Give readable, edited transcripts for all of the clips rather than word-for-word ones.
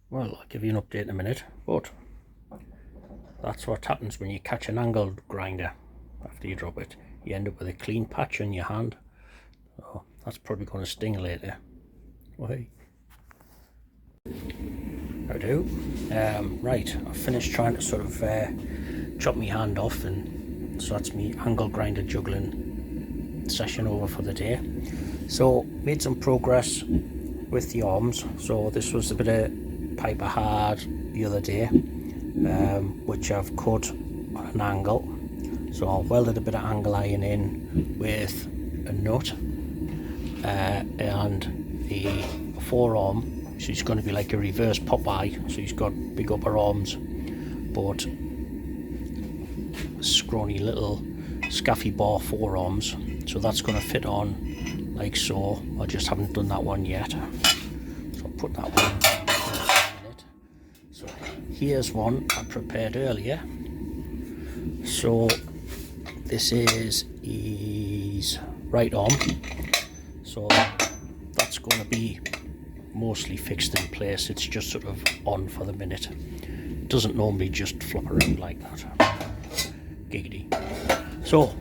Well, I'll give you an update in a minute, but that's what happens when you catch an angle grinder after you drop it. You end up with a clean patch on your hand. So that's probably going to sting later. Oh, hey. I do. Right, I've finished trying to sort of chop my hand off, and so that's me angle grinder juggling session over for the day. So made some progress with the arms. So this was a bit of pipe I had the other day, which I've cut on an angle. So I've welded a bit of angle iron in with a nut, and the forearm. So he's going to be like a reverse Popeye. So he's got big upper arms, but scrawny little scaffy bar forearms. So that's going to fit on like so. I just haven't done that one yet. So I'll put that one in a minute. So here's one I prepared earlier. So this is his right arm. So that's going to be mostly fixed in place. It's just sort of on for the minute. It doesn't normally just flop around like that. Giggity. So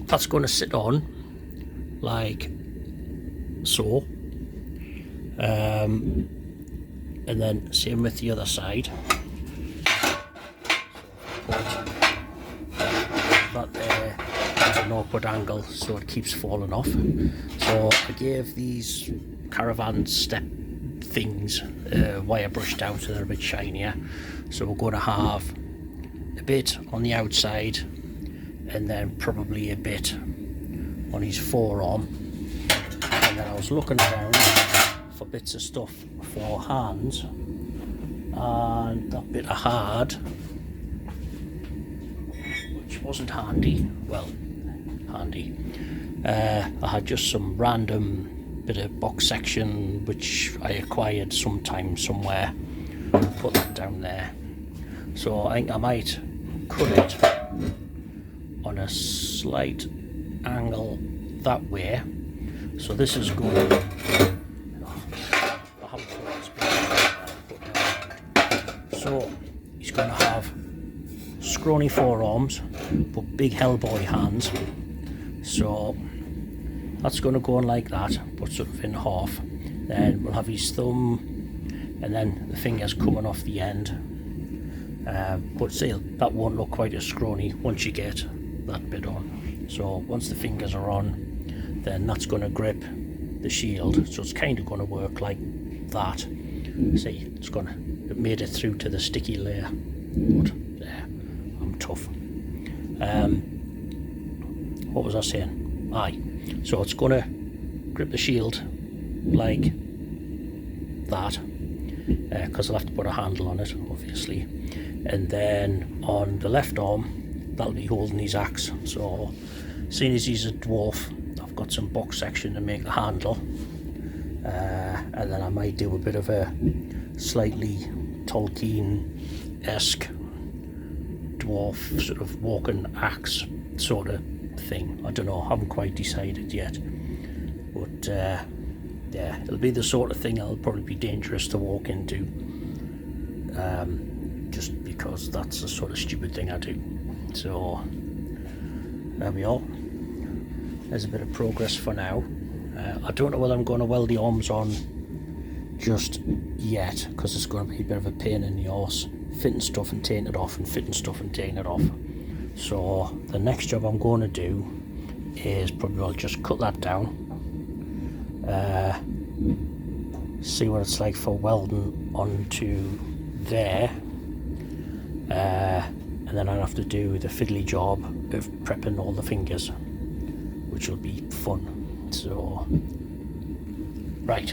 that's going to sit on like so, and then same with the other side. That there is an awkward angle, so it keeps falling off. So I gave these caravan step things wire brushed out so they're a bit shinier. So we're going to have a bit on the outside and then probably a bit on his forearm. And then I was looking around for bits of stuff for hands, and that bit I had, which wasn't handy, well, handy, I had just some random bit of box section which I acquired sometime somewhere. Put that down there. So I think I might cut it on a slight angle that way. So this is going to, I haven't put this, so he's going to have scrawny forearms but big Hellboy hands. So that's going to go on like that, but sort of in half. Then we'll have his thumb and then the fingers coming off the end. But still, that won't look quite as scrawny once you get that bit on. So once the fingers are on, then that's going to grip the shield. So it's kind of going to work like that. See, it made it through to the sticky layer. But there, I'm tough. What was I saying? Aye. So it's going to grip the shield like that, because I'll have to put a handle on it, obviously. And then on the left arm, that'll be holding his axe. So seeing as he's a dwarf, I've got some box section to make the handle, and then I might do a bit of a slightly Tolkien-esque dwarf sort of walking axe sort of thing. I don't know, I haven't quite decided yet, but yeah, it'll be the sort of thing that'll probably be dangerous to walk into, just because that's the sort of stupid thing I do. So there we are. There's a bit of progress for now. I don't know whether I'm going to weld the arms on just yet, because it's going to be a bit of a pain in the arse fitting stuff and taking it off and fitting stuff and taking it off. So the next job I'm going to do is probably I'll just cut that down, see what it's like for welding onto there, and then I'll have to do the fiddly job of prepping all the fingers, which will be fun. So right,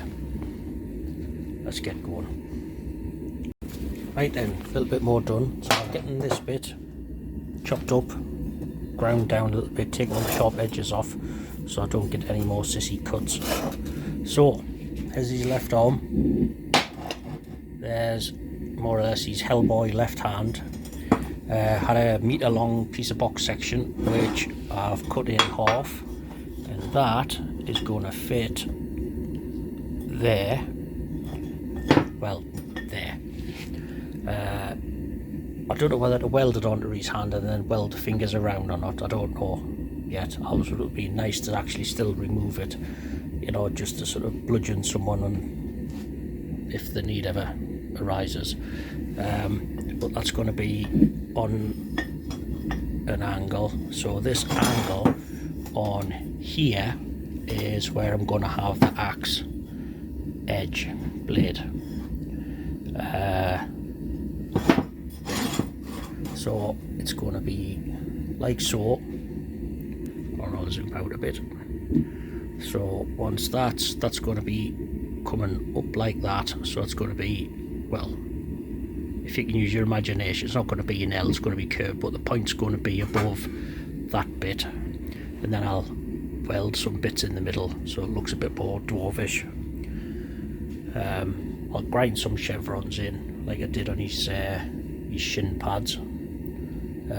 let's get going. Right then, a little bit more done. So I'm getting this bit chopped up, ground down a little bit, take all the sharp edges off so I don't get any more sissy cuts. So there's his left arm, there's more or less his Hellboy left hand. Had a metre long piece of box section which I've cut in half, and that is going to fit there. Well, there. I don't know whether to weld it onto his hand and then weld the fingers around or not. I don't know yet. Also, it would be nice to actually still remove it, you know, just to sort of bludgeon someone on if the need ever arises. But that's going to be on an angle. So this angle on here is where I'm going to have the axe edge blade. So it's going to be like so. I'll zoom out a bit. So once that's going to be coming up like that. So it's going to be, well, if you can use your imagination, it's not going to be an L, it's going to be curved, but the point's going to be above that bit, and then I'll weld some bits in the middle so it looks a bit more dwarfish. I'll grind some chevrons in like I did on his shin pads, and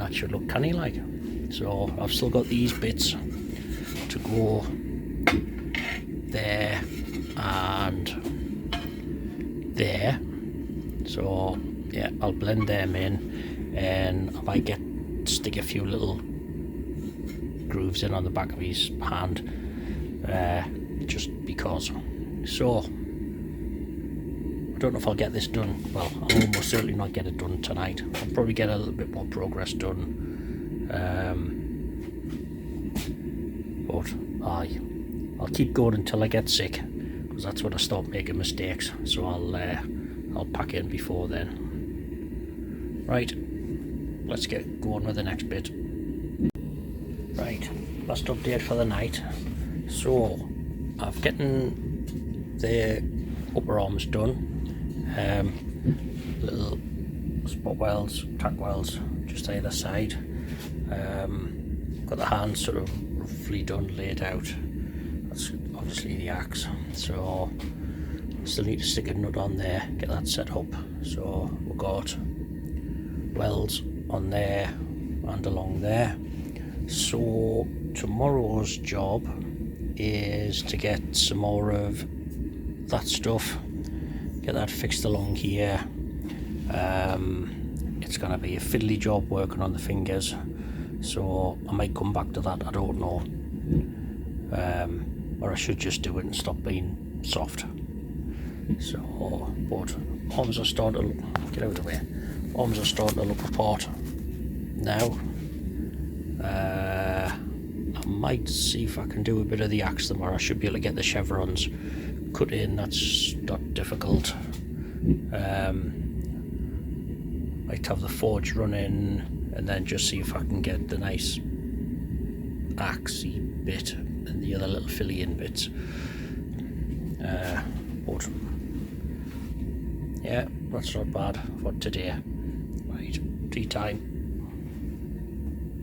that should look canny like. So I've still got these bits to go there and there, so yeah, I'll blend them in, and I might stick a few little grooves in on the back of his hand, just because. So I don't know if I'll get this done. Well, I'll almost certainly not get it done tonight. I'll probably get a little bit more progress done, but I'll keep going until I get sick, because that's when I start making mistakes. So I'll pack in before then. Right, let's get going with the next bit. Right, last update for the night. So I've gotten the upper arms done. Little spot welds, tack welds just either side. Got the hands sort of roughly done, laid out. That's obviously the axe. So still need to stick a nut on there, get that set up. So we've got welds on there and along there. So tomorrow's job is to get some more of that stuff, get that fixed along here. It's going to be a fiddly job working on the fingers, so I might come back to that, I don't know. Or I should just do it and stop being soft. So, but arms are starting to look, get out of the way, arms are starting to look apart now. I might see if I can do a bit of the axe tomorrow. I should be able to get the chevrons cut in, that's not difficult. Might have the forge running, and then just see if I can get the nice axey bit and the other little filly-in bits. But yeah, that's not bad for today. Right, tea time.